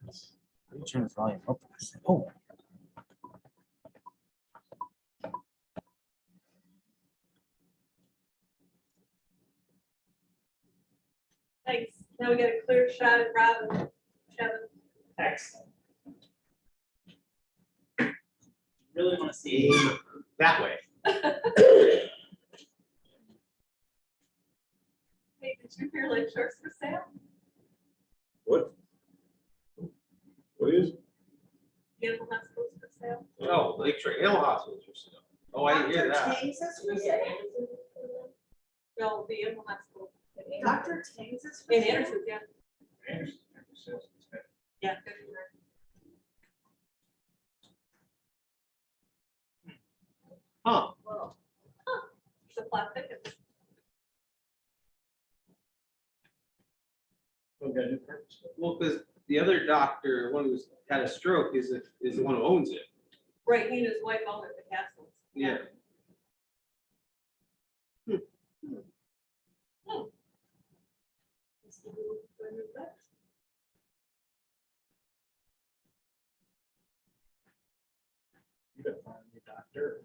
Let me turn the volume up. Oh. Thanks. Now we got a clear shot at Rob and Kevin. Excellent. Really want to see that way. Hey, did you hear Lake Shore's for sale? What? What is? Animal hospitals for sale? Oh, Lakeshore Animal Hospitals for sale. Oh, I didn't hear that. Dr. Tang's is for sale? No, the animal hospital. Dr. Tang's is for In sale? Anderson, yeah. Anderson. Yeah. February. Huh. Well, the plot thickens. Well, because the other doctor, one who's had a stroke, is the one who owns it. Right, he and his wife own it, the castles. Yeah. You gotta find a new doctor.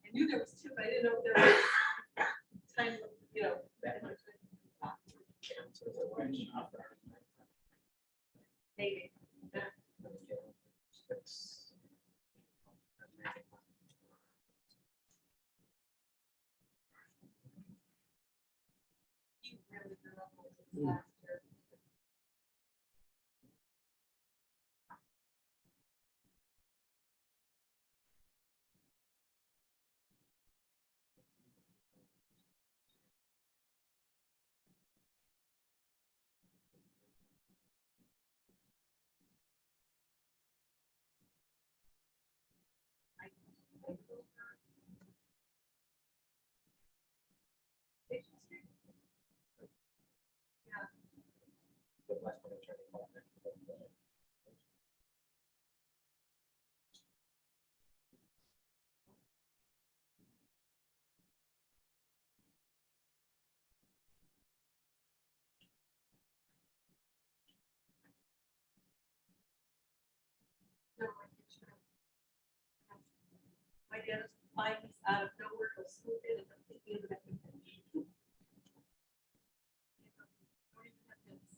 I knew there was two, but I didn't know if there was time, you know. Maybe. You really grew up with this last year. No, I can't share. My dad is flying out of nowhere, he'll swoop in and I'm thinking of that. Don't even have this.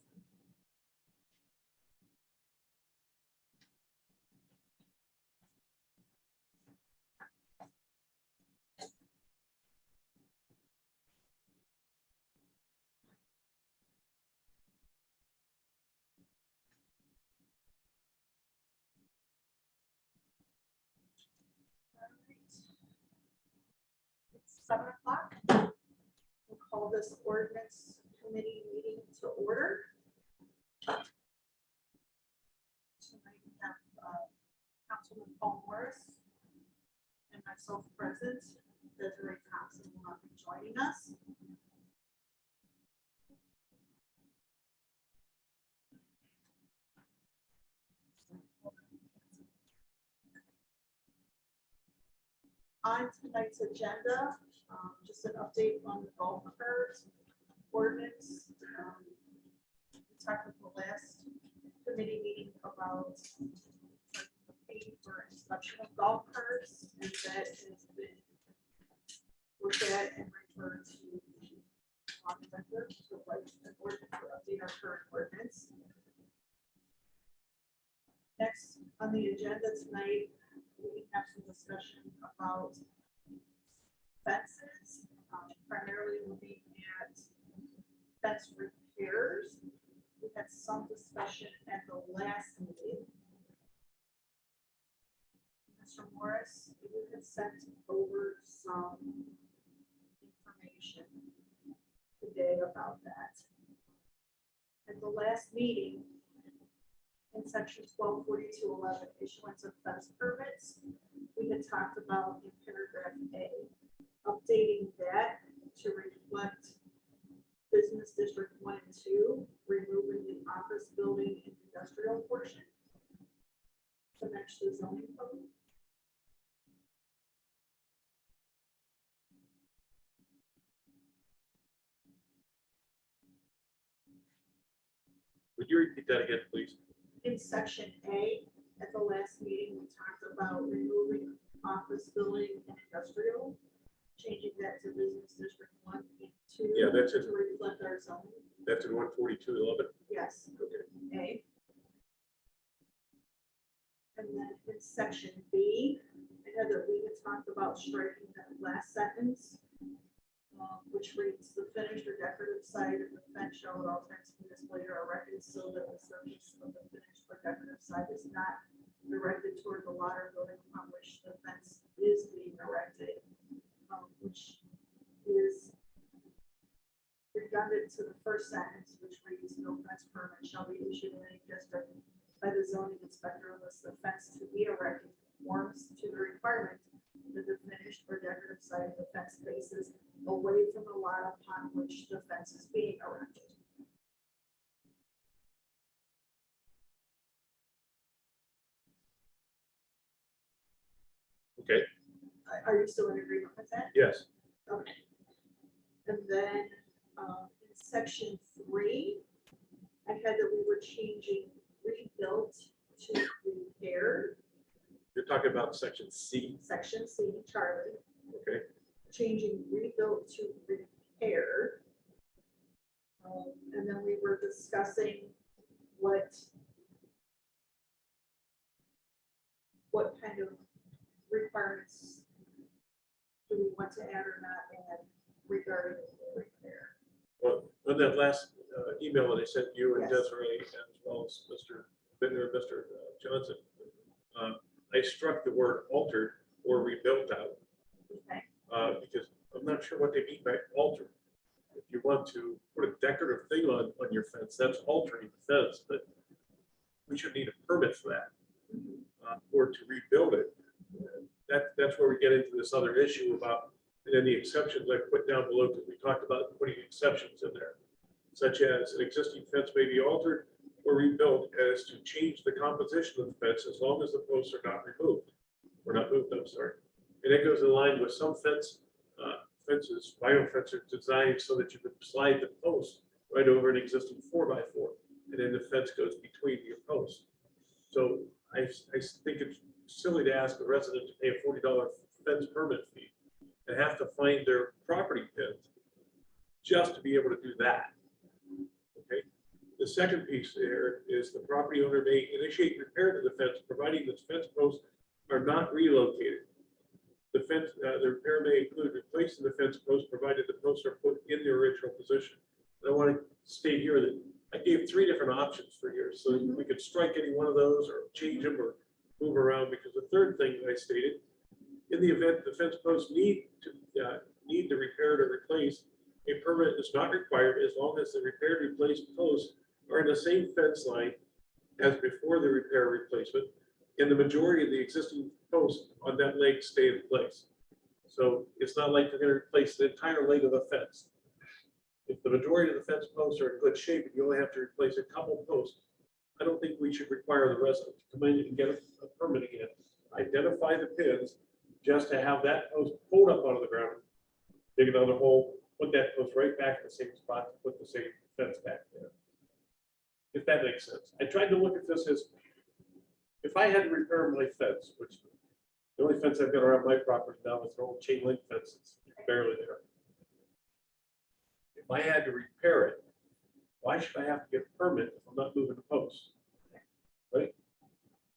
It's 7:00. We'll call this ordinance committee meeting to order. Tonight we have Councilman Paul Morris and myself present. Desiree Thompson will not be joining us. On tonight's agenda, just an update on the golf carts ordinance. We talked at the last committee meeting about the fee for inspection of golf carts, and that has been looked at and referred to the auditor to write an ordinance to update our current ordinance. Next on the agenda tonight, we have some discussion about fences, primarily looking at fence repairs. We had some discussion at the last meeting. Mr. Morris, you had sent over some information today about that. At the last meeting, in section 124211, issuance of fence permits, we had talked about in paragraph A, updating that to reflect business district 1 and 2, removing the office building and industrial portion to match the zoning code. Would you repeat that again, please? In section A, at the last meeting, we talked about removing office building and industrial, changing that to business district 1 and 2. Yeah, that's it. To reflect our zoning. That's in 14211. Yes. A. And then in section B, I know that we had talked about striking that last sentence, which reads, the finished or decorative side of the fence shall at all times be displayed or erected so that the surface of the finished or decorative side is not directed toward the lot or building upon which the fence is being erected, which is redundant to the first sentence, which reads, no fence permit shall be issued in any district by the zoning inspector unless the fence to be erected conforms to the requirement that the finished or decorative side of the fence faces away from the lot upon which the fence is being erected. Okay, Are you still in agreement with that? yes. Okay. And then in section 3, I had that we were changing rebuilt to repaired, You're talking about section C, section C, Charlie, okay? changing rebuilt to repaired. And then we were discussing what kind of requirements do we want to add or not add regarding the repair. Well, on that last email that I sent you and Yes. Desiree, as well as Mr. Bittner, Mr. Johnson, I struck the word altered or rebuilt out Okay. because I'm not sure what they mean by altered. If you want to put a decorative thing on your fence, that's altering the fence, but we should need a permit for that. Or to rebuild it. That's where we get into this other issue about, and then the exceptions I put down below, because we talked about putting exceptions in there, such as an existing fence may be altered or rebuilt as to change the composition of the fence as long as the posts are not removed. Or not moved, I'm sorry. And it goes in line with some fences, vinyl fence are designed so that you can slide the post right over an existing 4x4, and then the fence goes between your posts. So I think it's silly to ask a resident to pay a $40 fence permit fee and have to find their property pins just to be able to do that. Okay. The second piece there is the property owner may initiate repair to the fence, providing that fence posts are not relocated. The fence, the repair may include replacing the fence post, provided the posts are put in their original position. And I want to state here that I gave 3 different options for here, so we could strike any one of those or change them or move around, because the third thing that I stated, in the event the fence posts need to repair or replace, a permit is not required as long as the repaired replaced posts are in the same fence line as before the repair or replacement, and the majority of the existing posts on that leg stay in place. So it's not like they're going to replace the entire leg of the fence. If the majority of the fence posts are in good shape and you only have to replace a couple posts, I don't think we should require the resident to come in and get a permit again. Identify the pins just to have that post pulled up out of the ground, dig another hole, put that post right back in the same spot, put the same fence back there. If that makes sense. I tried to look at this as, if I had to repair my fence, which the only fence I've got around my property now is an old chain link fence, it's barely there. If I had to repair it, why should I have to get a permit if I'm not moving the posts? Right?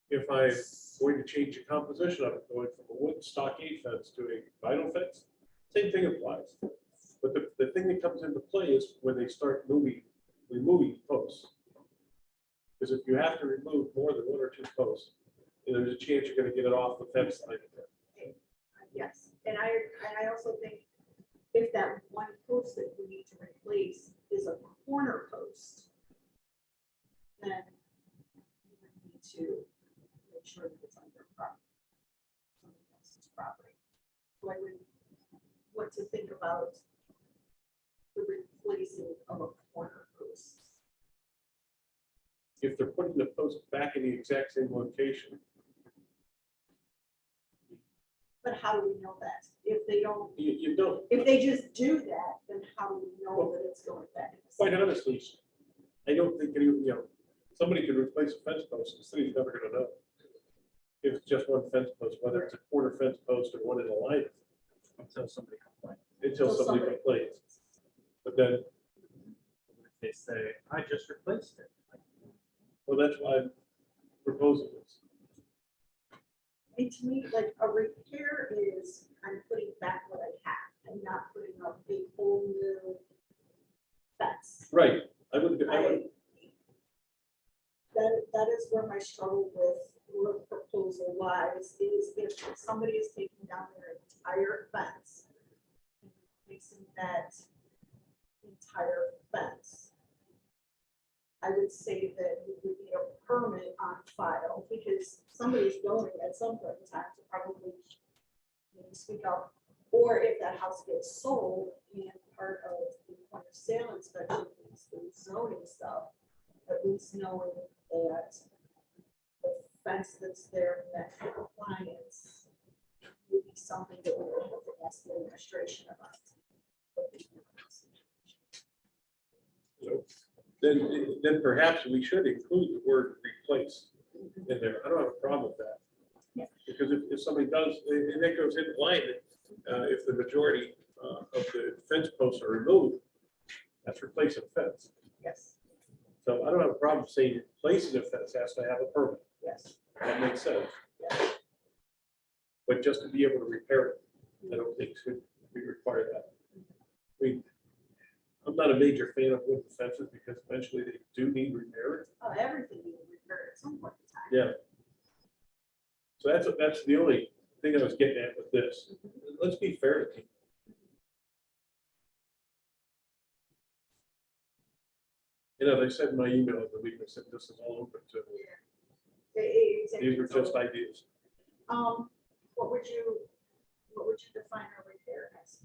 If I'm going to change the composition of it, going from a wooden stockade fence to a vinyl fence, same thing applies. But the thing that comes into play is when they start removing posts. Because if you have to remove more than 1 or 2 posts, and there's a chance you're gonna get it off the fence line. Yes, and I also think if that one post that we need to replace is a corner post, then you would need to make sure that it's on your property. Somebody else's property. So I would want to think about the replacing of a corner post. If they're putting the post back in the exact same location, But how do we know that? If they don't, you don't. if they just do that, then how do we know that it's going back? in the Quite same- honestly, I don't think any, somebody could replace a fence post, the city's never gonna know. If it's just one fence post, whether it's a corner fence post or one in a line, Until somebody complains. until Until somebody somebody- complains. But then, They say, I just replaced it. well, that's why I'm proposing this. And to me, like a repair is, I'm putting back what I have and not putting up a whole new fence. Right, I would, That is where my struggle with proposal lies, is if somebody is taking down their entire fence, and replacing that entire fence, I would say that we would need a permit on file, because somebody's going at some point in time to probably maybe speak up. Or if that house gets sold and part of the point of sale inspection is the zoning stuff, at least knowing that the fence that's there met compliance would be something that we would have to ask the administration about. then perhaps we should include the word replace in there. I don't have a problem with that. Yeah. Because if somebody does, and that goes in line, if the majority of the fence posts are removed, that's replacing a fence. Yes, So I don't have a problem saying replacing a fence has to have a permit. yes. That makes sense. Yeah. But just to be able to repair it, I don't think should we require that. I'm not a major fan of wooden fences because eventually they do need repair. Everything you would repair at some point in time. Yeah. So that's the only thing I was getting at with this. Let's be fair to people. And as I said in my email, I believe I said this is all open to, Exactly. these are just ideas. What would you define a repair as?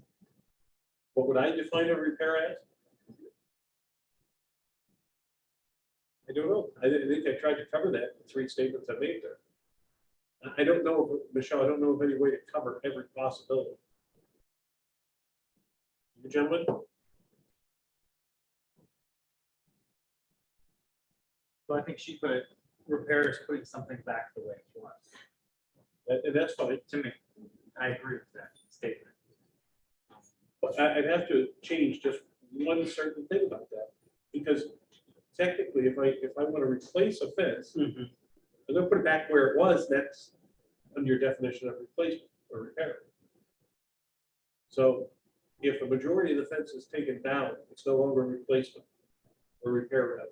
What would I define a repair as? I don't know. I think I tried to cover that in the 3 statements I made there. I don't know, Michelle, I don't know of any way to cover every possibility. You gentlemen? So I think she put repairs, putting something back the way it was. And that's fine. To me, I agree with that statement. But I'd have to change just one certain thing about that. Because technically, if I want to replace a fence, I'm gonna put it back where it was, that's under your definition of replacement or repair. So if a majority of the fence is taken down, it's no longer a replacement or repair rather.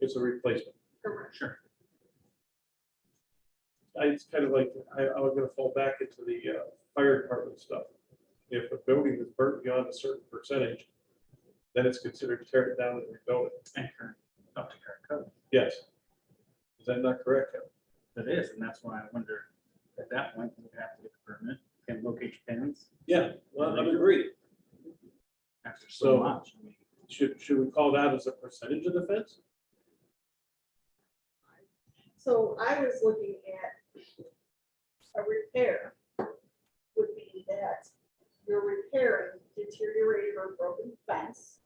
It's a replacement. Correct. Sure. It's kind of like, I'm gonna fall back into the fire department stuff. If a building is burnt beyond a certain percentage, then it's considered tear it down and rebuild it. And current, up to current code. Yes. Is that not correct, Kevin? That is, and that's why I wonder, at that point, we have to get the permit and locate pins Yeah, well, I'm agreed. after So- so much. I mean, Should we call that as a percentage of the fence? So I was looking at a repair would be that you're repairing deteriorated or broken fence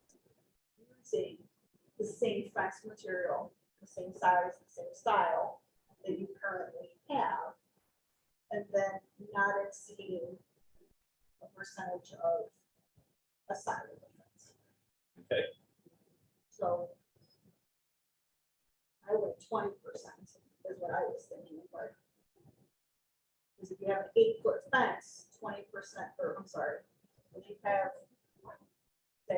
using the same fence material, the same size, the same style that you currently have, and then not exceeding a percentage of a side of the fence. Okay. So I went 20% is what I was thinking, but because if you have an 8-foot fence, 20%, or I'm sorry, if you have, say,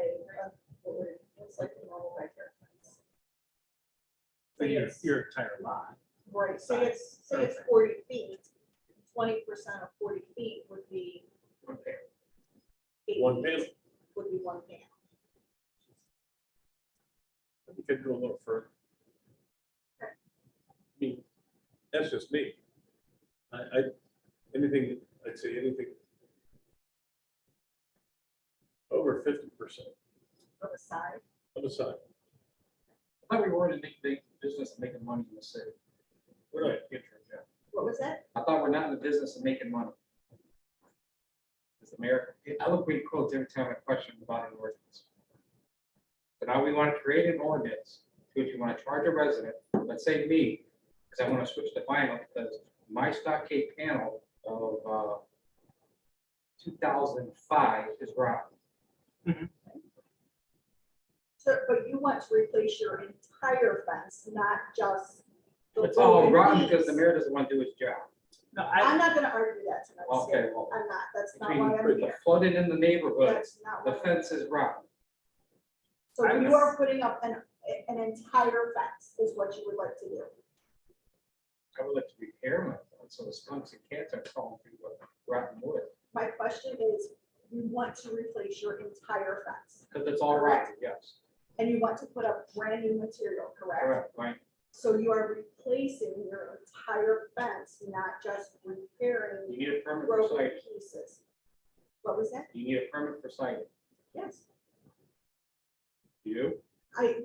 it's like a normal backyard fence. So your Yes. entire lot. Right, say it's 40 feet, 20% of 40 feet would be. Okay. 8 One feet, panel. Would be one panel. We could go a little further. I mean, that's just me. I'd say anything over 50% On the side. on the side. I thought we were in the big business of making money in the city. We're not. What was that? I thought we're not in the business of making money. As the mayor, I look pretty quotes every time I question about an ordinance. But now we want to create an ordinance, to which you want to charge a resident, let's say me, because I want to switch to vinyl, because my stockade panel of 2005 is rotten. So, but you want to replace your entire fence, not just. the It's all wooden rotten because the piece. mayor doesn't want to do his job. No, I'm not gonna argue that tonight. Okay, Skip. well, I'm not, that's not between why I'm the here. flooded in the neighborhood, That's not the why. fence is rotten. So I you was- are putting up an entire fence is what you would like to do. I would like to repair my fence so the skunks and cats aren't crawling through the rotten wood. My question is, you want to replace your entire fence Because it's all rotten, yes. and you want to put up brand new material, correct? Correct, right? So you are replacing your entire fence, not just You repairing need a permit for broken citing. pieces. What was that? You need a permit for citing. Yes, You? I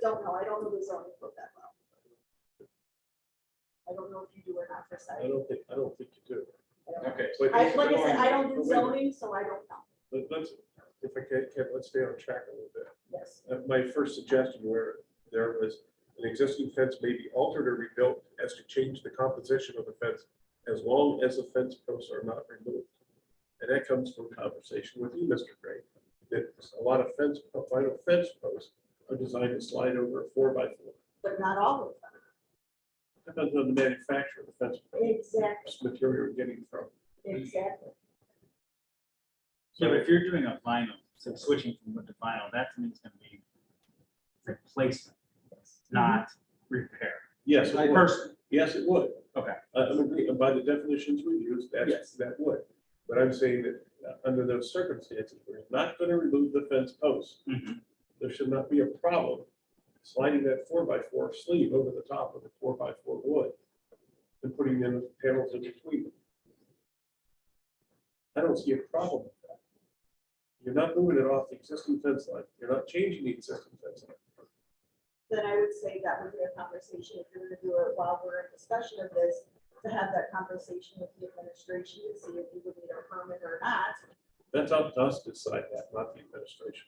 don't know. I don't know the zoning code that well. I don't know if you do or not for I site. don't think you do. Okay. But Like I said, I don't do But wait a minute. zoning, so I don't know. Let's, if I can, let's stay on track a little bit. Yes. My first suggestion where there was an existing fence may be altered or rebuilt as to change the composition of the fence as long as the fence posts are not removed. And that comes from conversation with you, Mr. Gray, that a lot of vinyl fence posts are designed to slide over a 4x4. But not all of them. Depends on the manufacturer of the fence, Exactly, material you're getting from. exactly. So if you're doing a vinyl, so switching from wood to vinyl, that to me is gonna be replacement, not repair. Yes, it would. Personally, Yes, it would. okay. I'm agreeing, by the definitions we use, Yes. that would. But I'm saying that under those circumstances, we're not going to remove the fence post. Mhm. There should not be a problem sliding that 4x4 sleeve over the top of the 4x4 wood and putting in the panels in between. I don't see a problem with that. You're not moving it off the existing fence line. You're not changing the existing fence line. Then I would say that would be a conversation, if you're gonna do it while we're in discussion of this, to have that conversation with the administration to see if you would need a permit or not. That's up to us to decide that, not the administration.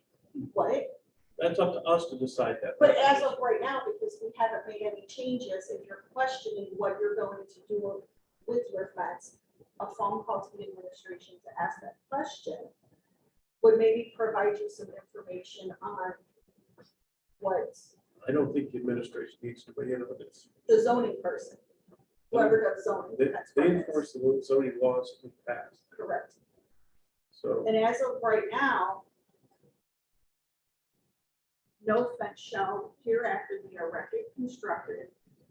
What? That's up to us to decide that. But as of right now, because we haven't made any changes, if you're questioning what you're going to do with your fence, a phone call to the administration to ask that question would maybe provide you some information on what I don't think the administration needs to weigh in on this. the zoning person, whoever does zoning. They that's they what it is. enforce the zoning laws we passed. Correct. So And as of right now, no fence shall hereafter be erected, constructed,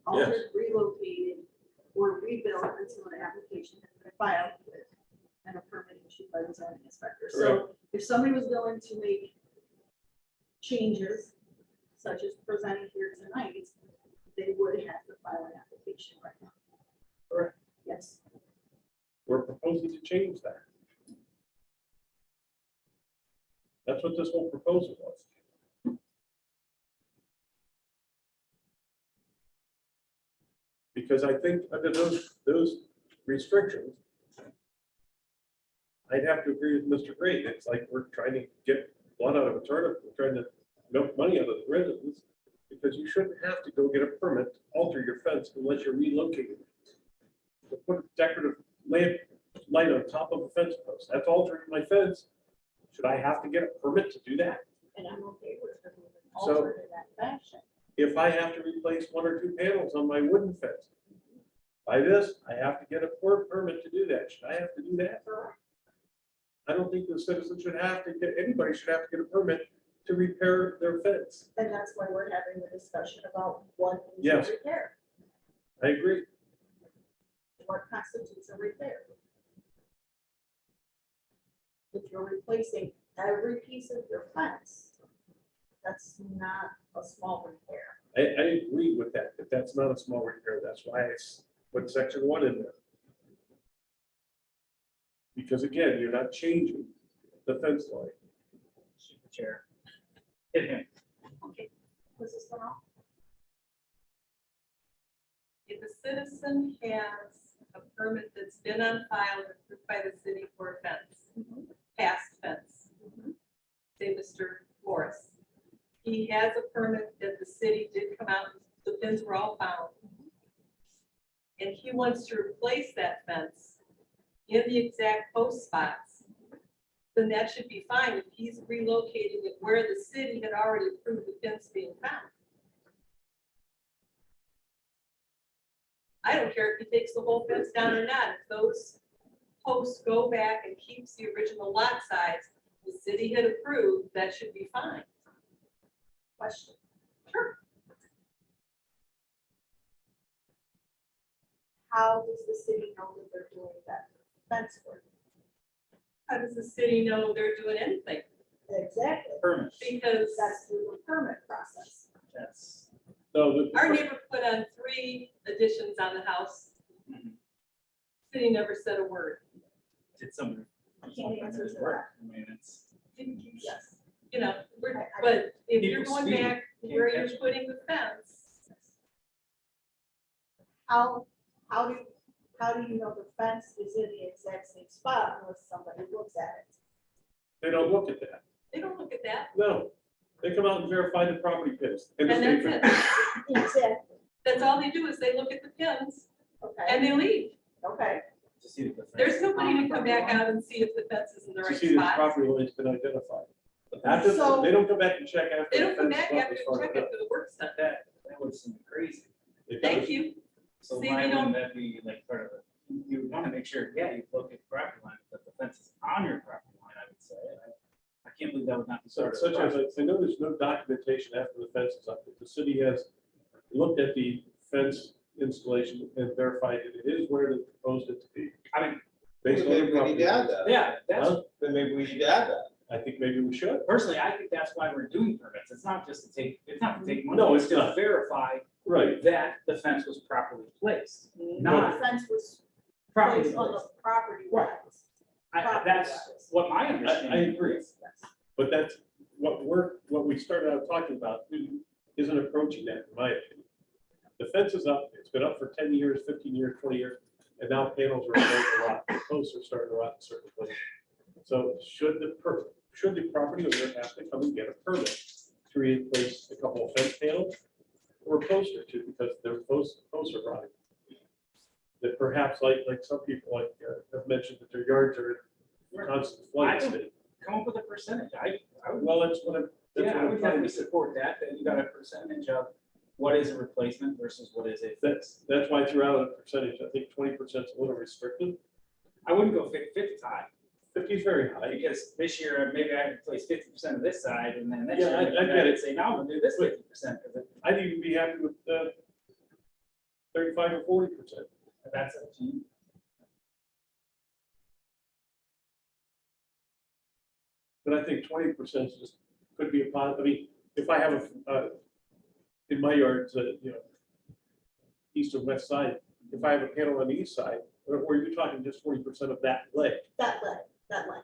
altered, relocated, or rebuilt until an application has been filed with and a permit issued by the zoning inspector. So if somebody was going to make changes, such as presented here tonight, they would have to file an application right now. Correct. Yes. we're proposing to change that. That's what this whole proposal was. Because I think under those restrictions, I'd have to agree with Mr. Gray. It's like we're trying to get blood out of a turnip. We're trying to milk money out of the residents because you shouldn't have to go get a permit to alter your fence unless you're relocating. To put a decorative light on top of a fence post, that's altering my fence. Should I have to get a permit to do that? And I'm okay with it being So- altered in that fashion. If I have to replace 1 or 2 panels on my wooden fence, by this, I have to get a permit to do that. Should I have to do that? I don't think the citizen should have to get, anybody should have to get a permit to repair their fence. And that's why we're having the discussion about what needs Yes. to repair. I agree. What constitutes a repair? If you're replacing every piece of your fence, that's not a small repair. I agree with that, but that's not a small repair. That's why it's put section 1 in there. Because again, you're not changing the fence line. Shoot the chair. Hit him. Okay. Was this one off? If a citizen has a permit that's been on file and approved by the city for a fence, past fence, say Mr. Morris, he has a permit that the city did come out, the pins were all found. And he wants to replace that fence in the exact post spots, then that should be fine if he's relocating it where the city had already approved the fence being found. I don't care if he takes the whole fence down or not, if those posts go back and keeps the original lot size the city had approved, that should be fine. Question. Sure. How does the city know that they're doing that fence work? How does the city know they're doing anything? Exactly. Permits. Because That's through the permit process. That's. No, our neighbor put on 3 additions on the house. City never said a word. Did somebody? I can't answer to that. I mean, it's. Yes. You know, I- but if you're People going speed, back can't where catch you're it. putting the fence, How do you know the fence is in the exact same spot unless somebody looks at it? they don't look at that. they don't look at that. No, they come out and verify the property pins. And that's it. Exactly. That's all they do is they look at the pins Okay, and they leave. okay. To see the fence. There's nobody On to the come back property out and see if the fence is in the To right see this spot. property line's been identified. After, So- they don't come back and check after. They the don't come fence back is up after as to far check as after the work's done. That would seem crazy. it Thank does. you. So See, why they don't- wouldn't that be like part of it? You would want to make sure, yeah, you look at the property line, but the fence is on your property line, I would say. I can't believe that would not be So part of such the as, process. I know there's no documentation after the fence is up, but the city has looked at the fence installation and verified it is where they proposed it to be. I mean, Based on Maybe the we property need to add lines. that. yeah, that's, Huh? Then maybe we need to add that. I think maybe we should. personally, I think that's why we're doing permits. It's not just to take, it's not to take money. No, it's to not. verify Right. that the fence was properly placed. The Not fence was properly placed on placed. the property Right. lines. That's what my I understanding agree. is. But that's what we started out talking about isn't approaching that, in my opinion. The fence is up, it's been up for 10 years, 15 years, 20 years, and now panels are starting to rot, the posts are starting to rot in certain places. So should the property owner have to come and get a permit to replace a couple of fence panels or a post or two because their posts are rotting? That perhaps like some people have mentioned that their yards are in constant flood state. Come up with a percentage. I would, Well, that's what I'm yeah, I would trying definitely to say. support that, that you got a percentage of what is a replacement versus what is a fix. That's why I threw out a percentage. I think 20% is a little restrictive. I wouldn't go 50 high, 50 is very high. because this year, maybe I replace 50% of this side, and then next Yeah, year, I get it. say, now I'm gonna do this 50%, because I'd even be happy with 35 or 40%. that's a few. But I think 20% is just, could be a positive. I mean, if I have in my yard, east or west side, if I have a panel on the east side, or you're talking just 40% of that leg. That line.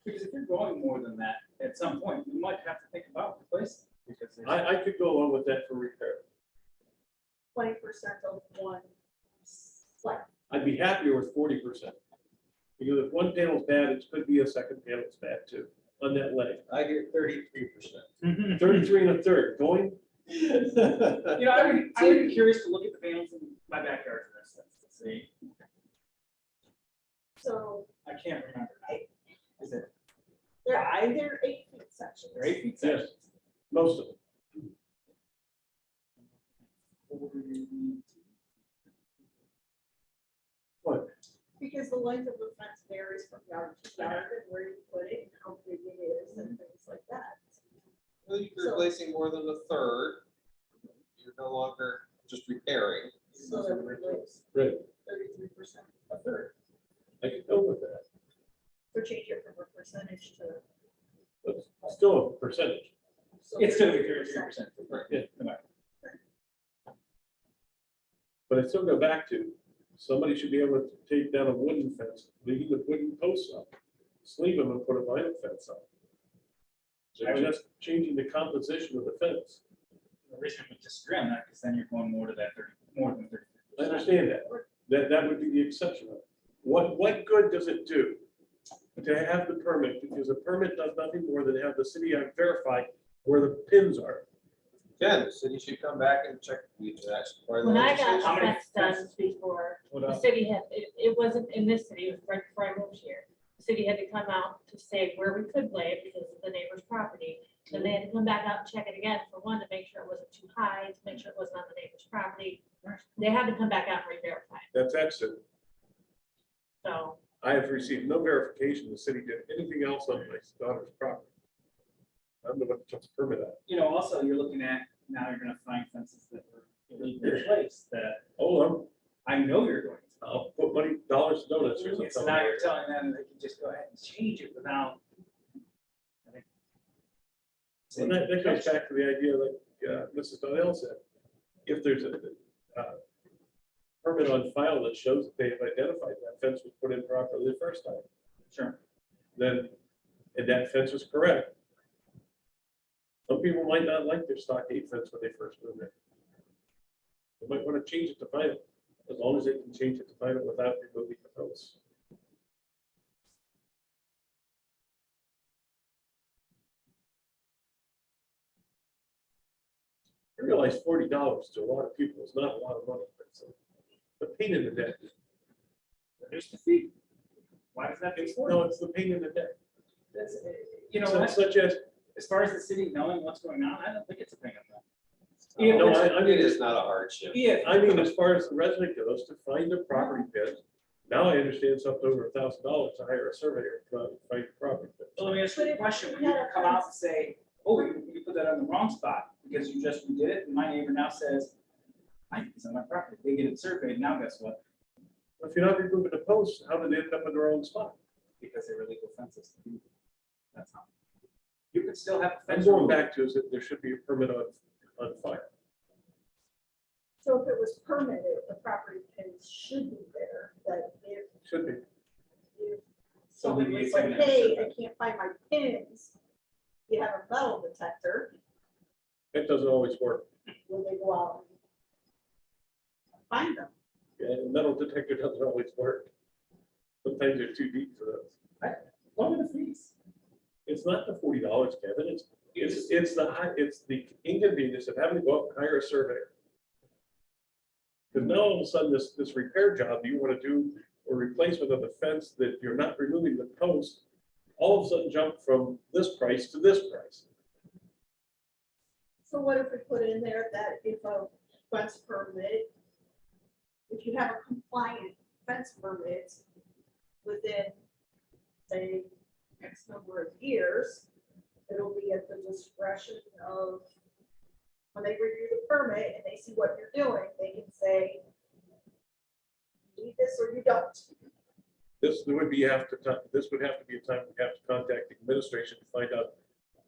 Because if you're going more than that, at some point, you might have to think about replacing, because there's. I could go along with that for repair. 20% of one line. I'd be happier with 40%. Because if one panel's bad, it could be a second panel's bad too, on that leg. I hear 33%. 33 and a third, going? You know, I would be curious to look at the panels in my backyard for instance, to see. So I can't remember. Is it, they're 8 feet sections. they're 8 feet Yes. sections? Most of them. What? Because the length of the fence varies from yard to yard and where you put it, and how big it is and things like that. Well, you're replacing more than a third. You're no longer just repairing, So that would raise Right, 33%. a third. I can go with that, So change it from a percentage to. but still a percentage. so It's gonna be 33%. 33%. Yeah. No matter. But I still go back to, somebody should be able to take down a wooden fence, leave the wooden posts up, sleeve them and put a vinyl fence up. So I would- just changing the composition of the fence. The reason we disagree on that, because then you're going more to that 30, more than 30. I understand that, that would be the exception. of it. What good does it do to have the permit? Because a permit does nothing more than have the city verify where the pins are. Again, the city should come back and check. That's part of the When I legislation. got How many fence done fences? before, What the else? city had, it wasn't in this city, it was right before I moved here. The city had to come out to say where we could lay it because of the neighbor's property. Then they had to come back out and check it again for one, to make sure it wasn't too high, to make sure it wasn't on the neighbor's property. They had to come back out and re-verify. That's excellent. So, I have received no verification the city did anything else on my daughter's property. I'm the one that took the permit out. You know, also, you're looking at, now you're gonna find fences that were illegally placed, that Oh, I know you're going to. I'll put money, dollars to donuts. Here's what I'm So telling now you. you're telling them they can just go ahead and change it without. I think- And that goes back to the idea, like Mrs. Donnell said, if there's a permit on file that shows that they have identified that fence was put in properly the first time, Sure. then, and that fence was correct. Some people might not like their stockade fence when they first move in. They might want to change it to vinyl, as long as they can change it to vinyl without removing the posts. I realize $40 to a lot of people is not a lot of money, but it's the pain in the neck. Reduce the fee. Why does that be No, it's the pain in the neck. That's, you know, So what? such as, As far as the city knowing what's going on, I don't think it's a thing of that. No, I mean, It is not a hardship. Yeah. I mean, as far as the resident goes, to find the property pins, now I understand something over $1,000 to hire a surveyor to come out and find the property pins. So let me ask you a question. When you come out and say, oh, you put that on the wrong spot because you just redid it, and my neighbor now says, I think it's on my property. They get it surveyed. Now guess what? If you're not removing the posts, how did they end up in the wrong spot? Because they were legal fences. That's how. You could still have a I'm fence. going removed. back to is that there should be a permit on file. So if it was permitted, the property pins should be there, but Should be. if So someone maybe was it's like, in there, hey, so- I can't find my pins, you have a metal detector, That doesn't always work. will they go out and find them? Yeah, the metal detector doesn't always work. Sometimes they're too deep for those. What are the fees? It's not the $40, Kevin. It's the inconvenience of having to go up and hire a surveyor. Because now all of a sudden, this repair job you want to do, or replacement of the fence that you're not removing the post, all of a sudden jump from this price to this price. So what if we put in there that if a fence permit, if you have a compliant fence permit within, say, X number of years, it'll be at the discretion of, when they review the permit and they see what you're doing, they can say, you need this or you don't. This would be this would have to be a time we have to contact the administration to find out,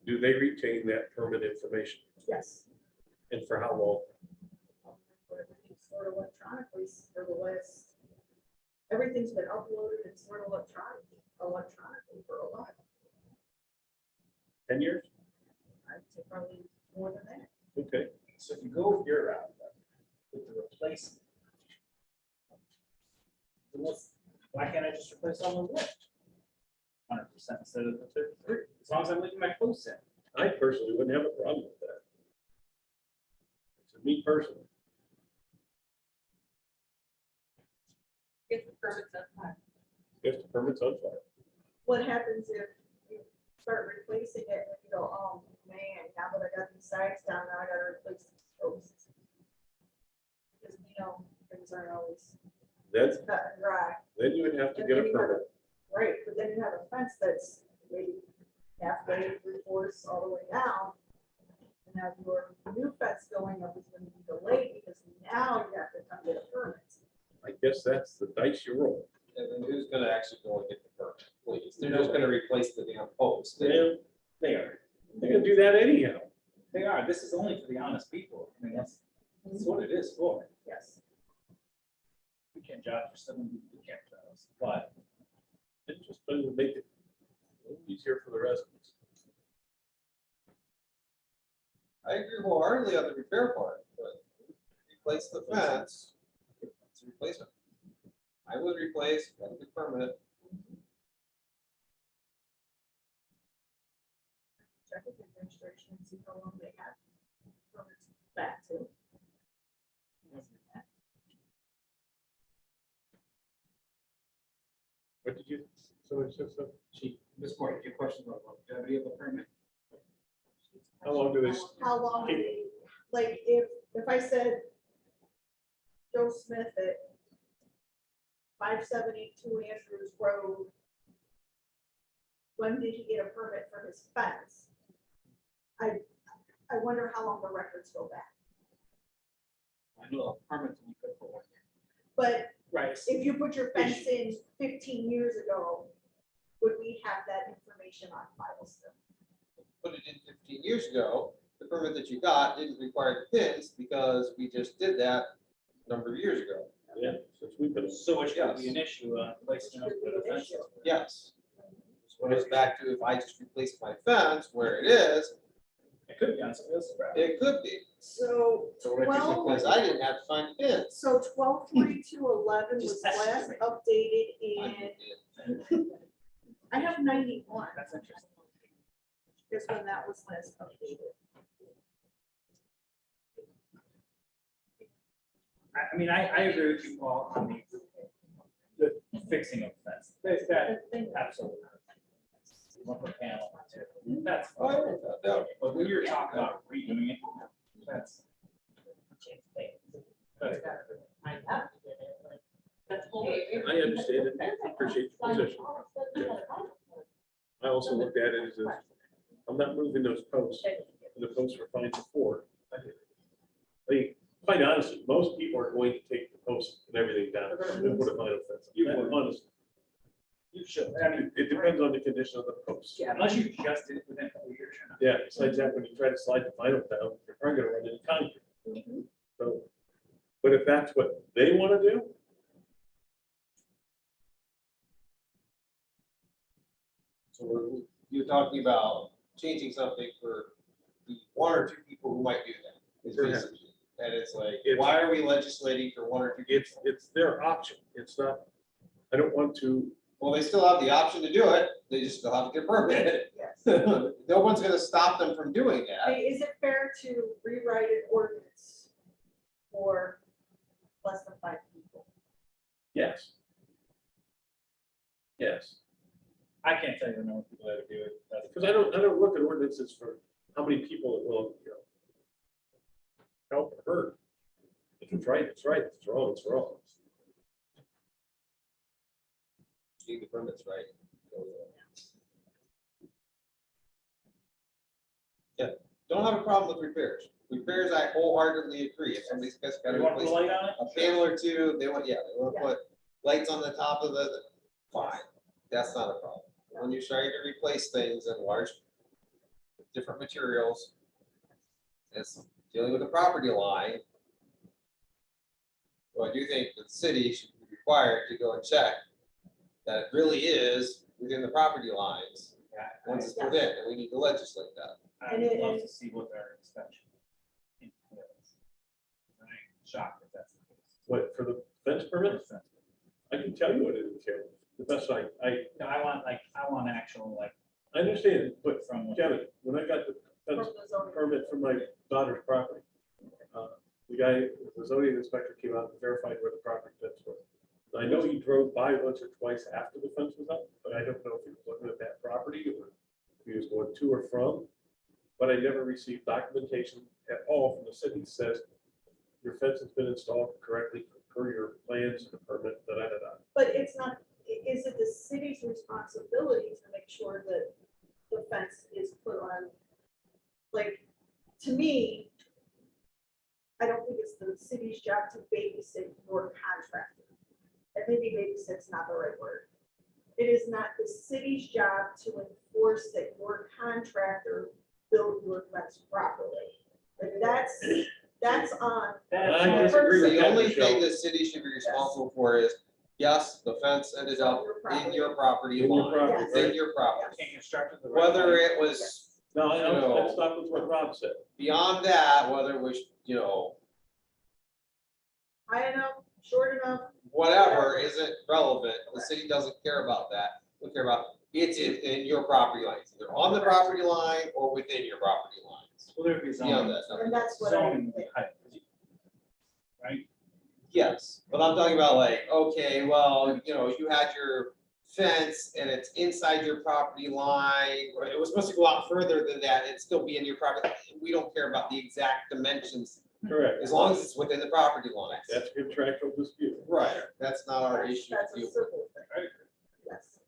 do they retain that permit information Yes. and for how long? Sort of electronically for the last, everything's been uploaded and sort of electronically for a while. 10 years? I'd say probably more than that. Okay. So if you go with your route, with the replacement. then why can't I just replace all the wood? 100% instead of the 33, as long as I'm leaving my posts in. I personally wouldn't have a problem with that. It's me personally. Get the permits on file. If the permit's on file. What happens if you start replacing it and you go, oh man, now that I got these sides down, now I gotta replace these posts? Because things aren't always Then, cut and dry. then you would have to And get then a you have permit. Right, but then you have a fence that's maybe halfway, 3/4 all the way down. And now your new fence going up is gonna be delayed because now you have to come get a permit. I guess that's the dice you roll. And then who's gonna actually go and get the permit, please? They're just gonna replace the damn post. They're They are, gonna do that anyhow. they are. This is only for the honest people. I mean, that's what it is for. Yes. We can't judge for someone who can't judge, but It's just going to make it a little easier for the residents. I agree wholeheartedly on the repair part, but replace the fence, it's a replacement. I would replace, gotta get permanent. Check with the administration and see how long they have permits back to. What did you, somebody said something? Chief, Ms. Gordon, your question about longevity of the permit? How long do they? How long, do they- like, if I said Joe Smith at 5782 Andrews Road, when did he get a permit for his fence? I wonder how long the records go back. I know a permit's only good for 1 year. But right. if you put your fence in 15 years ago, would we have that information on file still? Put it in 15 years ago, the permit that you got didn't require the pins because we just did that a number of years ago. Yeah, since we've been. So which could be an issue, placing up with a fence. Yes. When it's back to if I just replaced my fence where it is, It could be on somebody else's property. it could be, So So what if you Well- because I didn't have to find pins. So 12/42/11 was Just that's last great. updated I in, did. I have 91, That's interesting. is when that was last updated. I mean, I agree with you, Paul, on the fixing of the fence. There's that, absolutely. You want the panel too. That's Oh, fine. yeah, no doubt. But when you're talking about redoing it, that's. I understand it, I appreciate your position. I also looked at it as a, I'm not moving those posts, the posts were fine before. I mean, quite honestly, most people are going to take the posts and everything down, and put a vinyl fence. You up. would. Honestly, You should, I mean, it depends on the condition of the posts. yeah, unless you just did it within a couple of years or not. Yeah, besides that, when you try to slide the vinyl down, you're probably gonna run into concrete. So, but if that's what they wanna do, So you're talking about changing something for the one or two people who might do that. It's Perhaps. basically- And it's like, It's- why are we legislating for one or two people? it's their option, it's not, I don't want to, Well, they still have the option to do it, they just still have to get permitted. Yes. No one's gonna stop them from doing I that. mean, is it fair to rewrite an ordinance for less than 5 people? yes. Yes, I can't tell you the number of people that would do it. That's- because I don't look at ordinances for how many people it will, help or hurt. If it's right, it's right, if it's wrong, it's wrong. Need the permits, right? Go with it. Yeah, don't have a problem with repairs. Repairs, I wholeheartedly agree. If somebody's got to You want to put a replace light on it? a panel or two, they want to Yeah. put lights on the top of the, fine, that's not a problem. When you're trying to replace things in large, different materials, it's dealing with the property line. Well, I do think the city should be required to go and check that it really is within the property lines, Yeah. once it's within, and we need to legislate that. I would love to see what their inspection entails. I'm shocked if that's the case. What, for the fence permit? I can tell you what it entails, the best I No, I want actual, like, I understand, but from. Kevin, when I got the From fence the zoning? permit for my daughter's property, the guy, the zoning inspector came out and verified where the property fence was. I know he drove by once or twice after the fence was up, but I don't know if he was looking at that property or if he was going to or from. But I never received documentation at all from the city that says your fence has been installed correctly per your plans and permit, da. But it's not, is it the city's responsibility to make sure that the fence is put on? Like, to me, I don't think it's the city's job to babysit your contractor. And maybe babysit's not the right word. It is not the city's job to enforce that your contractor built your fence properly. Like that's on. I disagree with The that, only Michelle. thing the city should be responsible for is, yes, the fence ended up in your property In your line, property, it's in right. your property. Can't construct it the right Whether way. it was No, You know. let's stop with what Rob said. beyond that, whether it was, High enough, short enough, whatever isn't relevant. The city doesn't care about that. They care about it's in your property lines, either on the property line or within your property lines. Will there be Beyond zoning? that, nothing. and that's what I Zoning think. height, right? Yes, but I'm talking about like, okay, well, you had your fence and it's inside your property line, or it was supposed to go out further than that and still be in your property. We don't care about the exact dimensions, Correct. as long as it's within the property lines. That's a contractual dispute. Right, that's not our issue. That's to a deal with. simple thing. Yes.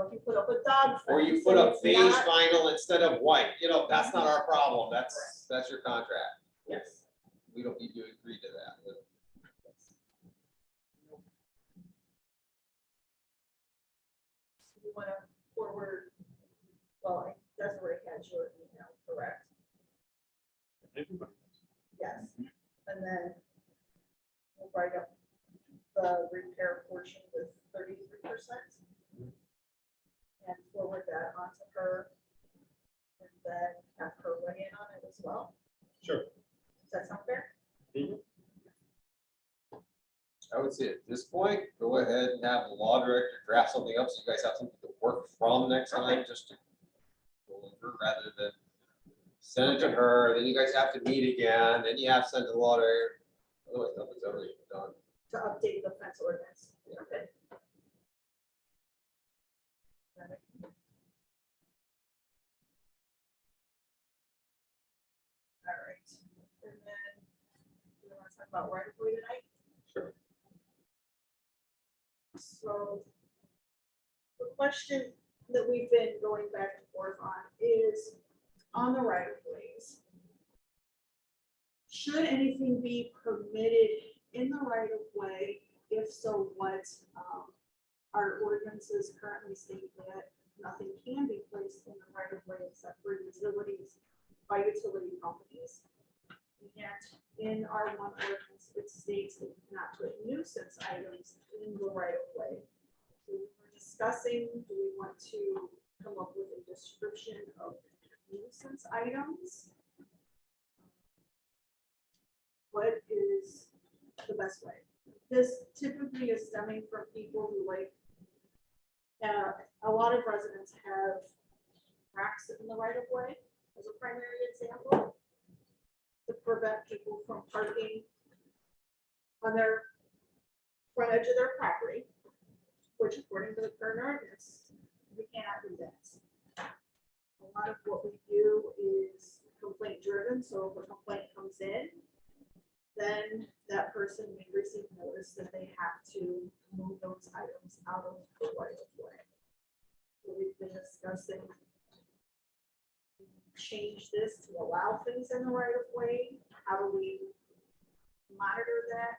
If you put up a dog. Or you fence put and up it's beige not- vinyl instead of white, that's not our problem, that's your contract. Yes. We don't need to agree to that. You want to forward, well, Desiree has your email, correct? Everybody. Yes. And then we'll write up the repair portion with 33%. And forward that onto her. And then have her weigh in on it as well. Sure. Does that sound fair? I would say at this point, go ahead and have the law director draft something up so you guys have something to work from next time, just to go over rather than send it to her, then you guys have to meet again, then you have to send to the law director. Otherwise, nothing's ever even done. To update the fence ordinance. Okay. All right, and then, do you want to talk about right of way tonight? Sure. So, the question that we've been going back and forth on is on the right of ways. Should anything be permitted in the right of way? If so, what, our ordinances currently state that nothing can be placed in the right of way except for utilities by utility companies. And in our one ordinance, it states that you cannot put nuisance items in the right of way. So we were discussing, do we want to come up with a description of nuisance items? What is the best way? This typically is stemming from people who like, a lot of residents have racks in the right of way as a primary example to prevent people from parking on their front edge of their property, which according to the current ordinance, we cannot do that. A lot of what we do is complaint driven, so if a complaint comes in, then that person may receive notice that they have to move those items out of the right of way. So we've been discussing change this to allow things in the right of way. How do we monitor that?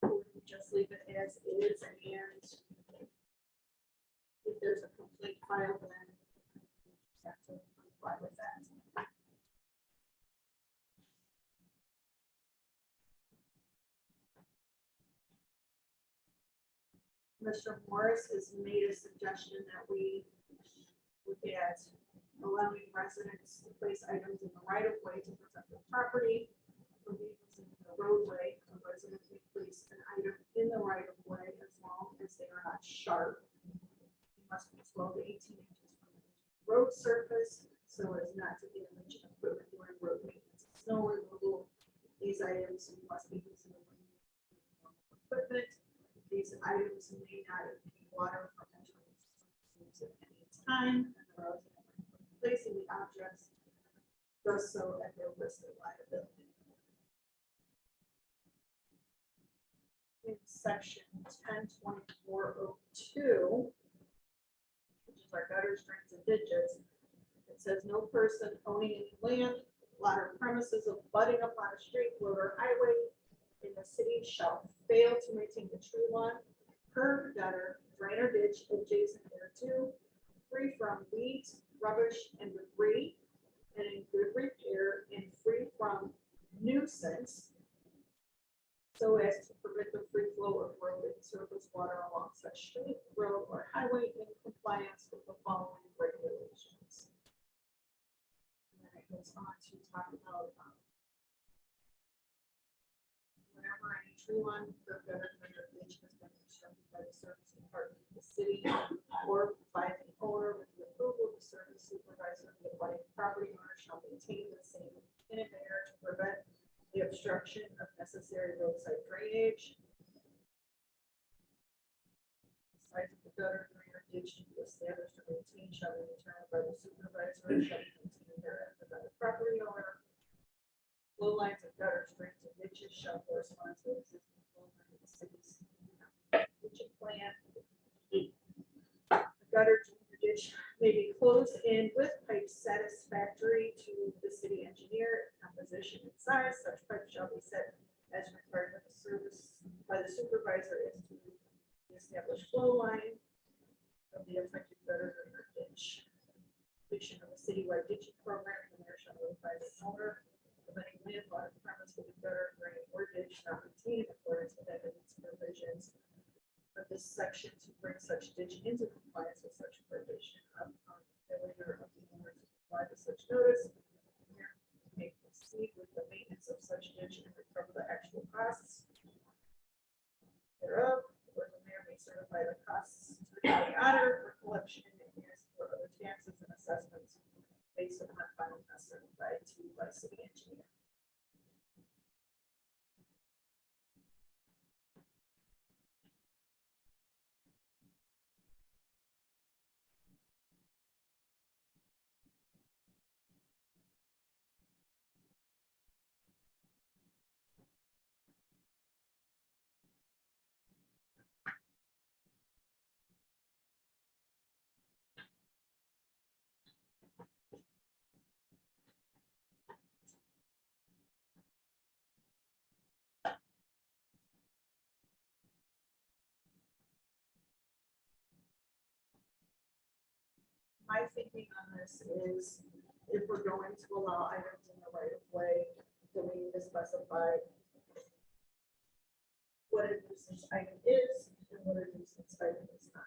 Or we just leave it as is, and if there's a complaint filed, then we just have to comply with that. Mr. Morris has made a suggestion that we look at allowing residents to place items in the right of way to protect their property from being used in the roadway. A resident may place an item in the right of way as long as they are not sharp. It must be 12 to 18 inches from the road surface so as not to damage equipment during road maintenance. Snow removal, these items must be used in the equipment. These items may not impede water from entering at any time, and the resident placing the objects does so at their risk of liability. In section 102402, which is our gutters, drains, and ditches, it It says no person owning any land, lot or premises abutting upon a street, road, or highway in the city shall fail to maintain the tree lawn, curb, gutter, drain or ditch adjacent thereto, free from weeds, rubbish, and debris, and in good repair and free from nuisance, so as to prevent the free flow of road and surface water along such street, road, or highway in compliance with the following regulations. And then it goes on to talk about whenever any tree line, curb, gutter, drain, or ditch has been constructed by the service department of the city or by the owner with the approval of the service supervisor, the abutting property owner shall maintain the same in a manner to prevent the obstruction of necessary roadside drainage. The size of the gutter, drain, or ditch to be established or maintained shall be determined by the supervisor and shall be maintained thereafter by the property owner. Flow lines of gutters, drains, and ditches shall correspond to the existing flow line of the city's ditching plan. The gutter, drain, or ditch may be closed in with pipes satisfactory to the city engineer, composition and size. Such pipes shall be set as required by the service, by the supervisor as to the established flow line of the affected gutter, drain, or ditch. Completion of a citywide ditching program, the mayor shall notify the owner of any land on premise with a gutter, drain, or ditch not maintained in accordance with evidence provisions of this section to bring such ditch into compliance with such provision. Upon failure of the owner to comply with such notice, the mayor may proceed with the maintenance of such ditch and recover the actual costs thereof, or the mayor may certify the costs to the county auditor for collection and for other taxes and assessments based upon final costs certified to by city engineer. My thinking on this is if we're going to allow items in the right of way, do we need to specify what a nuisance item is and what a nuisance item is not?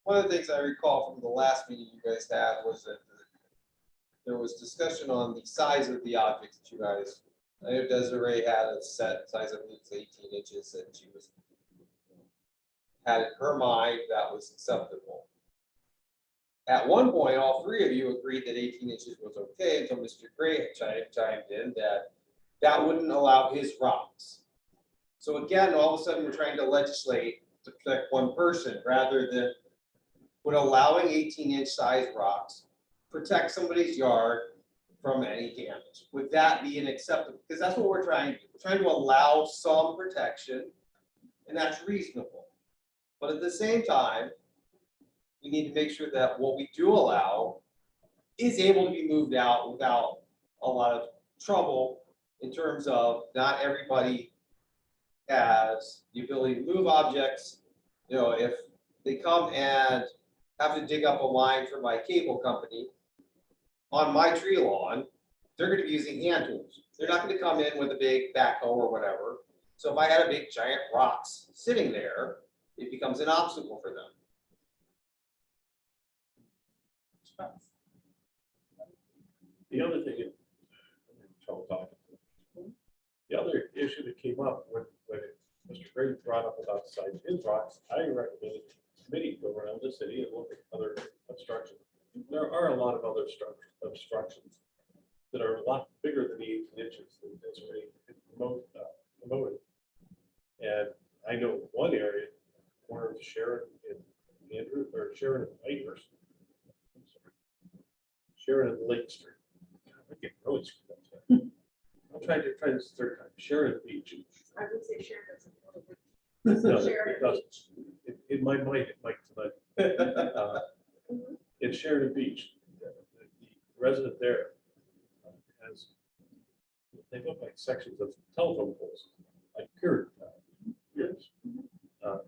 One of the things I recall from the last meeting you guys had was that there was discussion on the size of the objects that you guys, I know Desiree had a set size of 18 inches that she was had in her mind that was acceptable. At one point, all three of you agreed that 18 inches was okay until Mr. Gray chimed in that that wouldn't allow his rocks. So again, all of a sudden, we're trying to legislate to protect one person rather than would allowing 18-inch size rocks protect somebody's yard from any damage. Would that be an acceptable? Because that's what we're trying to do. We're trying to allow some protection, and that's reasonable. But at the same time, we need to make sure that what we do allow is able to be moved out without a lot of trouble in terms of not everybody has the ability to move objects. You know, if they come and have to dig up a line for my cable company on my tree lawn, they're going to be using hand tools. They're not going to come in with a big backhoe or whatever. So if I had a big giant rocks sitting there, it becomes an obstacle for them. The other thing, I'm in trouble talking. The other issue that came up when Mr. Gray brought up about the size of his rocks, I recommended the committee go around the city and look at other obstructions. There are a lot of other obstructions that are a lot bigger than 18 inches that Desiree promoted. And I know one area, corner of Sharon and Andrew, or Sharon and Lakehurst. I'm sorry. Sharon and Lake Street. God, I get really screwed up there. I'll try this third time. Sharon Beach. I would say share this a little bit. No, Sheridan it doesn't. Beach. In my mind, it might tonight. Mhm. In Sheridan Beach, the resident there has, they look like sections of telephone poles, like piers, uh,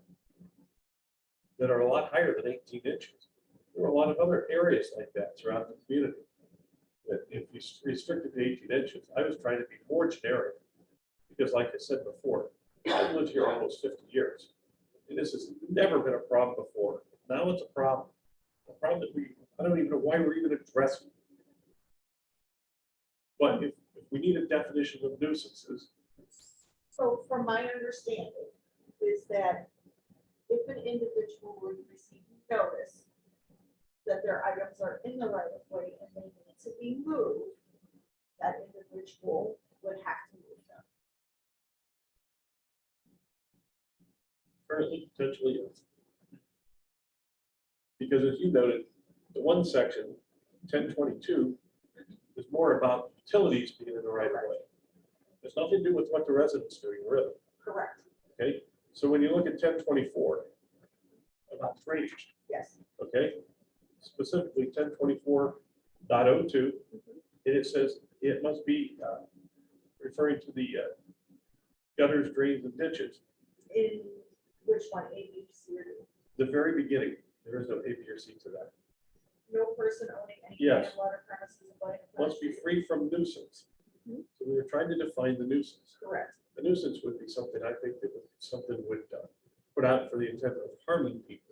that are a lot higher than 18 inches. There are a lot of other areas like that throughout the community. That if you restrict it to 18 inches, I was trying to be more generic. Because like I said before, I've lived here almost 50 years. And this has never been a problem before. Now it's a problem. A problem that I don't even know why we're even addressing. But if we need a definition of nuisances, So from my understanding is that if an individual would receive notice that their items are in the right of way and they need to be moved, that individual would have to move them. currently potentially yes. Because as you noted, the one section, 1022, is more about utilities being in the right of way. There's nothing to do with what the residents are doing, really. Correct. Okay, so when you look at 1024, about drainage, Yes. okay, specifically 1024.02, and it says it must be referring to the gutters, drains, and ditches. In which one, A, B, C, or D? The very beginning, there is no A, B, or C to that. No person owning any Yes. land, water premises abutting. Must be free from nuisance. Mhm. So we were trying to define the nuisance. Correct. The nuisance would be something I think that something would put out for the intent of harming people.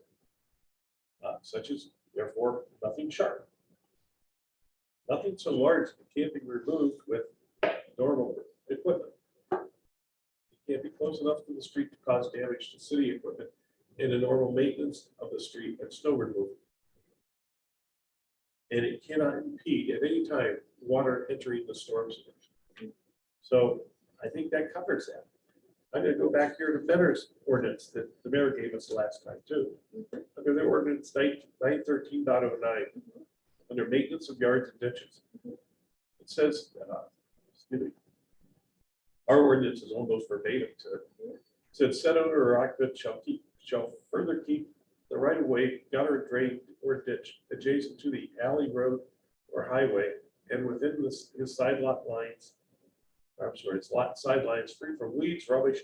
Such as, therefore, nothing sharp. Nothing so large that can't be removed with normal equipment. You can't be close enough to the street to cause damage to city equipment in a normal maintenance of the street and snow removal. And it cannot impede at any time water entering the storm sewers. So I think that covers that. I'm gonna go back here to Benner's ordinance that the mayor gave us last time too. Under the ordinance 913.09, under maintenance of yards and ditches. It says, excuse me, our ordinance is almost verbatim to it. It said, said owner or occupant shall further keep the right of way, gutter, drain, or ditch adjacent to the alley, road, or highway, and within his side lot lines, I'm sorry, it's lot sidelines, free from weeds, rubbish,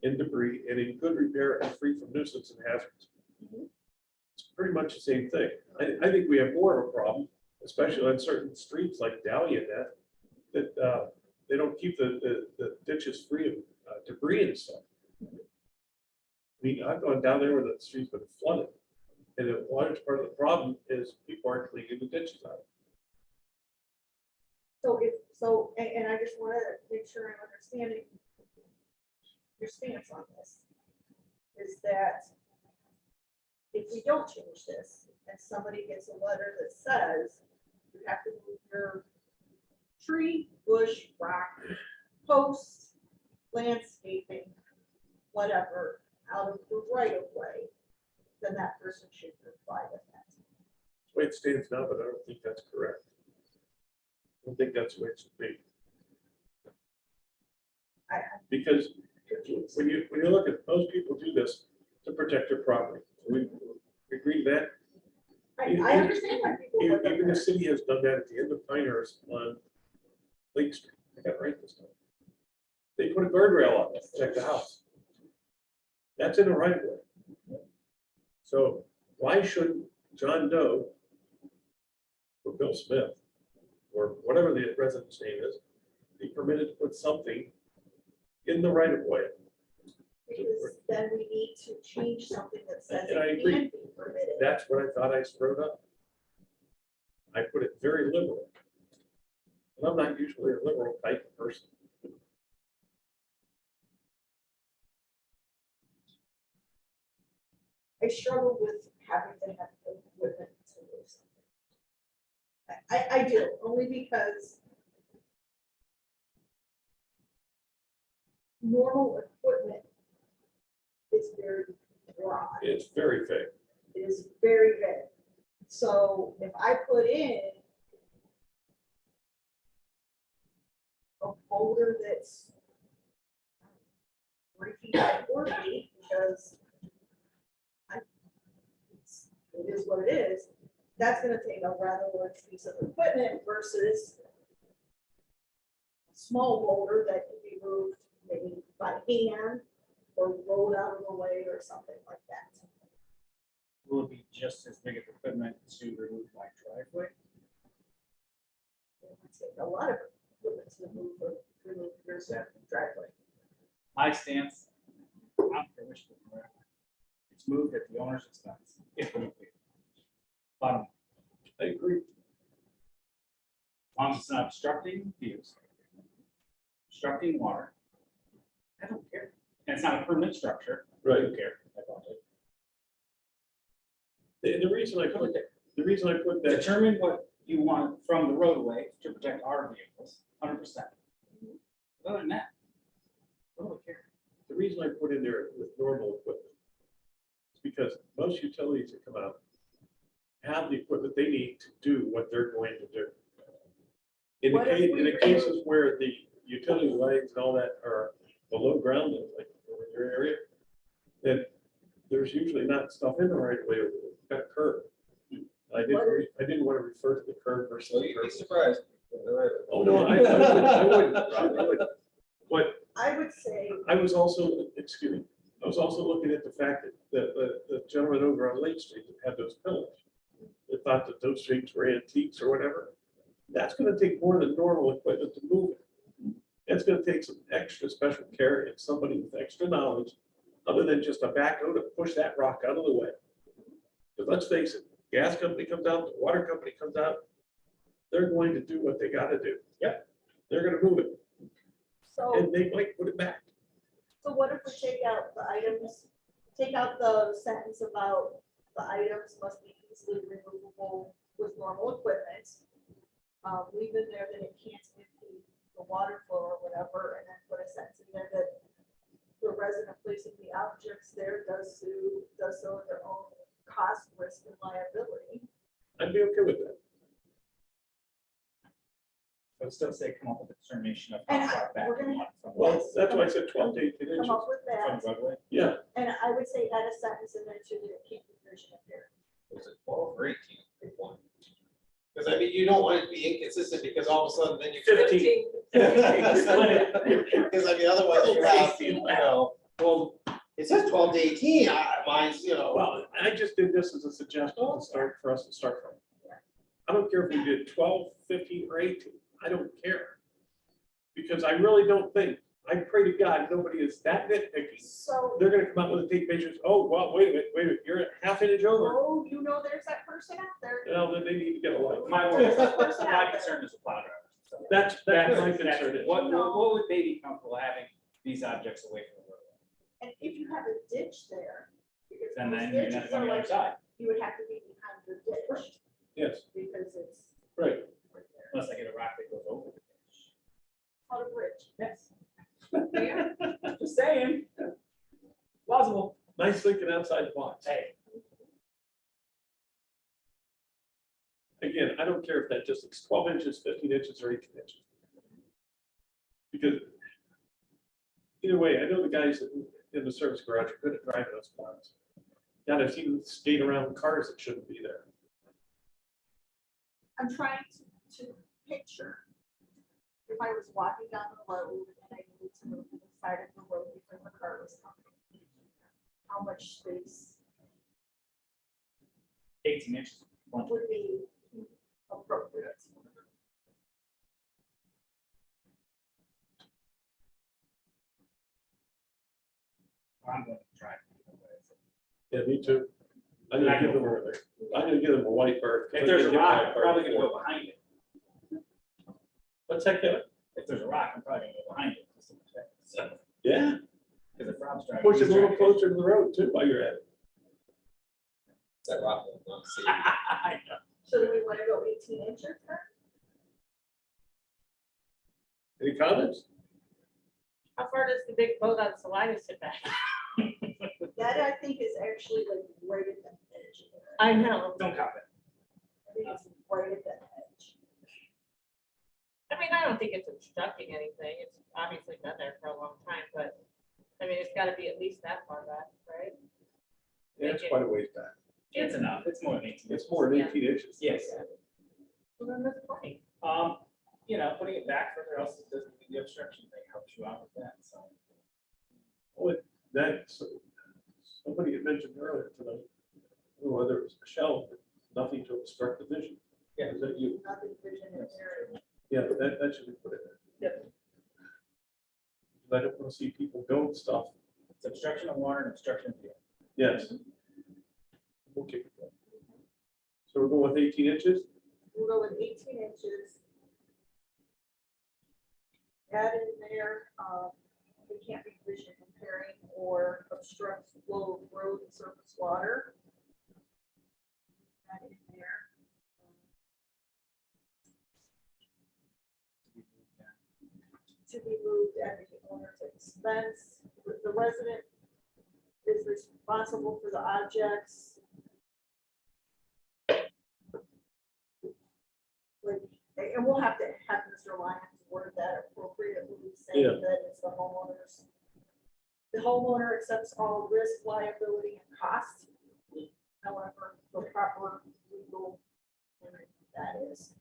and debris, and in good repair and free from nuisance and hazards. It's pretty much the same thing. I think we have more of a problem, especially on certain streets like Dahlia and that they don't keep the ditches free of debris and stuff. I mean, I've gone down there where the street's been flooded, and a large part of the problem is people aren't cleaning the ditches out. And I just want to make sure I'm understanding your stance on this, is that if we don't change this and somebody gets a letter that says you have to move your tree, bush, rock, posts, landscaping, whatever, out of the right of way, then that person should comply with that. That's the way it stands now, but I don't think that's correct. I don't think that's the way it should be. Because when you look at, most people do this to protect their property. We agree that. I understand why people would Even do the that. city has done that at the end of Pinehurst on Lake Street. I got it right this time. They put a guardrail up to protect the house. That's in the right of way. So why shouldn't John Doe or Bill Smith or whatever the resident's name is be permitted to put something in the right of way? Because then we need to change something that says And I it agree. can be permitted. That's what I thought I wrote up. I put it very liberal. And I'm not usually a liberal type of person. I struggle with having to have equipment to move something. I do, only because normal equipment is very broad. It's very vague. It is very vague. So if I put in a folder that's 3 feet by 4 feet, because it is what it is, that's gonna take a rather large piece of equipment versus a small boulder that can be moved maybe by hand or rolled out of the way or something like that. Will it be just as big of equipment to remove my driveway? It would take a lot of equipment to remove your driveway. My stance, I don't care which one, it's moved at the owner's expense. If we. Bottom, I agree. as long as it's not obstructing views, obstructing water, I don't care. And it's not a permanent structure, I Right. don't care. I don't care. The reason I put that, Determine what you want from the roadway to protect our vehicles, 100%. Other than that, I don't care. the reason I put in there with normal equipment is because most utilities that come out have the equipment they need to do what they're going to do. In the What if case, we in the remove- cases where the utility lines and all that are below ground, like in your area, then there's usually not stuff in the right of way, or it's got a curb. I didn't want to refer to the curb versus So the you'd curb. be surprised. Oh, no, I wouldn't, Rob, I wouldn't. But I would say, I was also, excuse me, I was also looking at the fact that the gentleman over on Lake Street that had those pillars, that thought that those streets were antiques or whatever, that's gonna take more than normal equipment to move it. It's gonna take some extra special care and somebody with extra knowledge, other than just a backhoe to push that rock out of the way. But let's face it, gas company comes out, the water company comes out, they're going to do what they gotta do. Yep. They're gonna move it, so, and they might put it back. so what if we take out the items, take out the sentence about the items must be easily removable with normal equipment? Leave in there that it can't impede the water flow or whatever, and then put a sentence in there that the resident placing the objects there does so at their own cost, risk, and liability. I'd be okay with that. I would still say come up with a determination of And how far back we're you gonna- want from Well, that's why I said 12 to 18 Come inches. up with from that, the roadway. Yeah, and I would say add a sentence in there too, to keep the vision impaired. Was it 12 or 18? Pick one. Because I mean, you don't want it to be inconsistent because all of a sudden then you. 15. Because I mean, otherwise you have, well, it says 12 to 18, mine's, well, I just did this as a suggestion to start, for us to start from. I don't care if we did 12, 15, or 18, I don't care. Because I really don't think, I pray to God, nobody is that nitpicky. So, They're gonna come out with a tape measures, oh, well, wait a minute, you're a half inch over. oh, you know, there's that person out there. Well, then they need to get a life. My There's that person out my there. concern is the plow driver. So That's my concern is. What would they be comfortable having these objects away from the roadway? And if you have a ditch there, because And those then you're ditches not on are the other like, side, you would have to be behind your ditch, Yes, because it's right. right there. unless I get a rock that goes over the ditch. On a bridge. Yes. Just saying. Plausible. Nice thinking outside the box. Hey, Again, I don't care if that just is 12 inches, 15 inches, or 18 inches. Because either way, I know the guys in the service garage are good at driving those plows. God, I've seen them skate around cars that shouldn't be there. I'm trying to picture if I was walking down the road and I needed to move to the side of the road because the car was coming. How much space 18 inches. would be appropriate? I'm going to try. Yeah, me too. I'm gonna give them a white bird. If there's a rock, I'm probably gonna go behind it. What's that, Kevin? If there's a rock, I'm probably gonna go behind it. Just to protect it. So, Yeah, because if Rob's driving. push it he's a little driving. closer to the road too while you're at it. that rock will not see. I know. So do we want to go 18 inches then? Any comments? How far does the big boat on Salina sit back? That I think is actually like right at the edge. of it. I know. Don't cop it. I think it's right at the edge. I mean, I don't think it's obstructing anything. It's obviously been there for a long time, but I mean, it's gotta be at least that far back, Yeah, it's quite a ways back. It's enough, it's more than 18. It's more than 18 inches. Yes. Well, then that's fine. You know, putting it back further else, it doesn't, the obstruction thing helps you out with that, so. Somebody had mentioned earlier tonight, whether it was Michelle, but nothing to obstruct the vision. Yeah. Is that you? Nothing vision impaired. Yeah, but that should be put in there. Yep. I don't want to see people build stuff. It's obstruction of water and obstruction of view. Yes. Okay. So we're going with 18 inches? We'll go with 18 inches. Add in there, it can't be vision impairing or obstruct flow of road and surface water. Add in there. To be moved at the owner's expense. The resident is responsible for the objects. Like, and we'll have to have Mr. Lyons word that appropriately, saying Yeah. that it's the homeowners. The homeowner accepts all risk, liability, and cost. However, the proper legal, that is.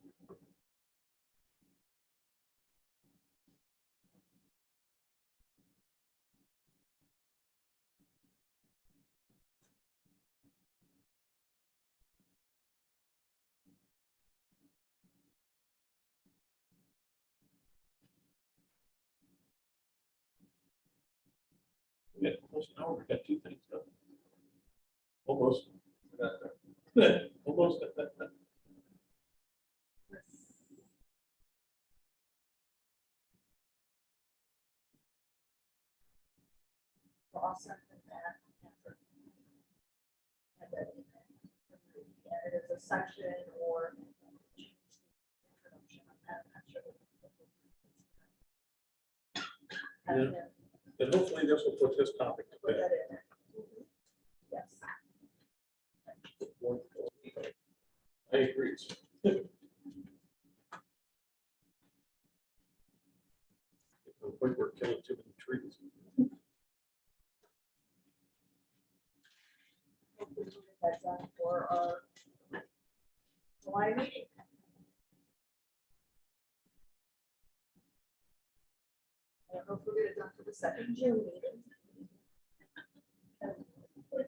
Yeah, almost an hour. We got two things done. Almost. Almost. So I'll send them that. And then add it as a section or. Introduction. I'm not sure. Yeah. And hopefully this will put this topic to Put bed. that in there. Yes. I agree. No point we're killing too many trees. Hopefully we'll get that done for our July meeting. And hopefully we'll get it done for the second June meeting.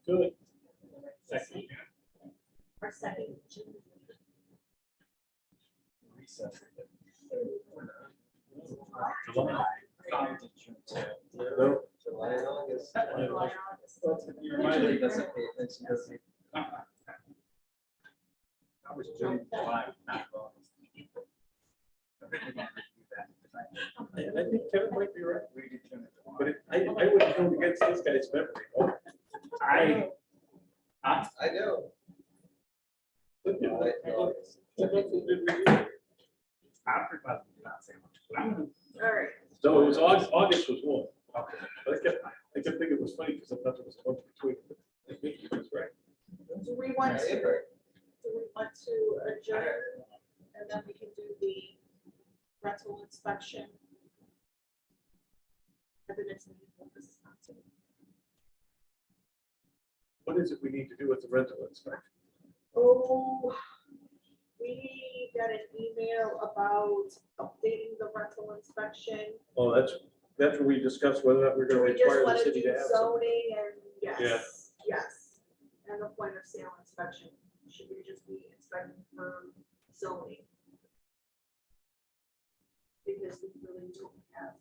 Good. Second. Our second June meeting. Recess. July. No, July and August. July, August. You reminded me, Doesn't pay attention, does he? I was June, July, not August. I think we're gonna do that, because I think Kevin might be right, we did June to July. but I wouldn't go against this guy's memory. Oh, I know. look at July that. and August. What month did we do? I'm pretty positive you're not saying much, but I'm gonna. All right. No, it was August was one. Okay. But I kept thinking it was funny because I thought there was a bunch between. I think he was right. Do we want Yeah, to, you're right. do we want to adjourn? And then we can do the rental inspection. At the next meeting. What is it we need to do with the rental inspection? Oh, we got an email about updating the rental inspection. Oh, that's where we discussed whether or not we're gonna We just require the want to city do to have some. zoning and yes, Yeah. yes. And the point of sale inspection, should we just be inspecting for zoning? Because we really don't have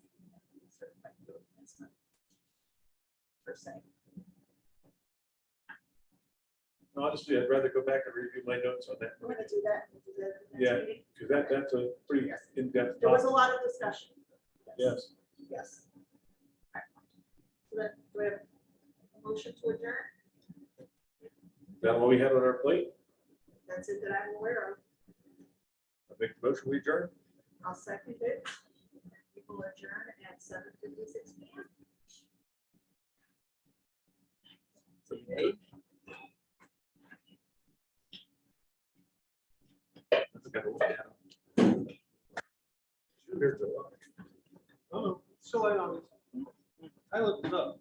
certified building inspector per se. Honestly, I'd rather go back and review my notes on that, We're gonna do that. We'll do that at the Yeah. next meeting. because that's a pretty Yes. in-depth There was a topic. lot of discussion. Yes. Yes. Alright. So then, do we have a motion to adjourn? Is that what we had on our plate? That's it that I'm aware of. I make the motion, we adjourn. I'll second it. People adjourn at 7:56 p.m. Hey, I forgot what we had. Shoot, there's a lot. Oh, so I looked it up.